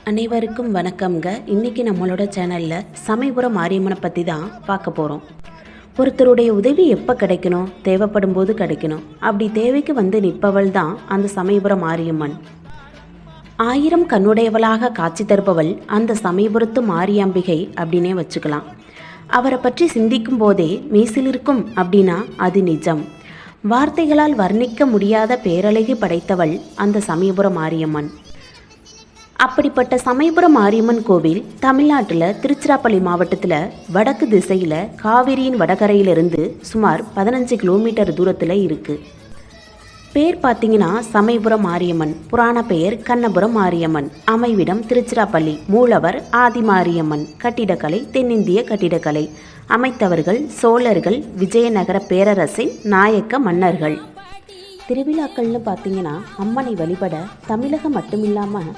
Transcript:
அனைவருக்கும் வணக்கம்ங்க. இன்றைக்கி நம்மளோட சேனலில் சமயபுரம் மாரியம்மனை பற்றி தான் பார்க்க போகிறோம். ஒருத்தருடைய உதவி எப்போ கிடைக்கணும், தேவைப்படும் போது கிடைக்கணும். அப்படி தேவைக்கு வந்து நிற்பவள் தான் அந்த சமயபுரம் மாரியம்மன். 1000 கண்ணுடையவளாக காட்சி தருபவள் அந்த சமயபுரத்து மாரியாம்பிகை அப்படின்னே வச்சுக்கலாம். அவரை பற்றி சிந்திக்கும் போதே மெய்சிலிருக்கும் அப்படின்னா அது நிஜம். வார்த்தைகளால் வர்ணிக்க முடியாத பேரழகி படைத்தவள் அந்த சமயபுரம் மாரியம்மன். அப்படிப்பட்ட சமயபுரம் மாரியம்மன் கோவில் தமிழ்நாட்டில் திருச்சிராப்பள்ளி மாவட்டத்தில் வடக்கு திசையில் காவிரியின் வடகரையிலிருந்து சுமார் 15 கிலோமீட்டர் தூரத்தில் இருக்குது. பேர் பார்த்தீங்கன்னா சமயபுரம் மாரியம்மன், புராண பெயர் கண்ணபுரம் மாரியம்மன், அமைவிடம் திருச்சிராப்பள்ளி, மூலவர் ஆதி மாரியம்மன், கட்டிடக்கலை தென்னிந்திய கட்டிடக்கலை, அமைத்தவர்கள் சோழர்கள், விஜயநகர பேரரசின் நாயக்க மன்னர்கள். திருவிழாக்கள்னு பார்த்தீங்கன்னா அம்மனை வழிபட தமிழகம் மட்டுமில்லாமல்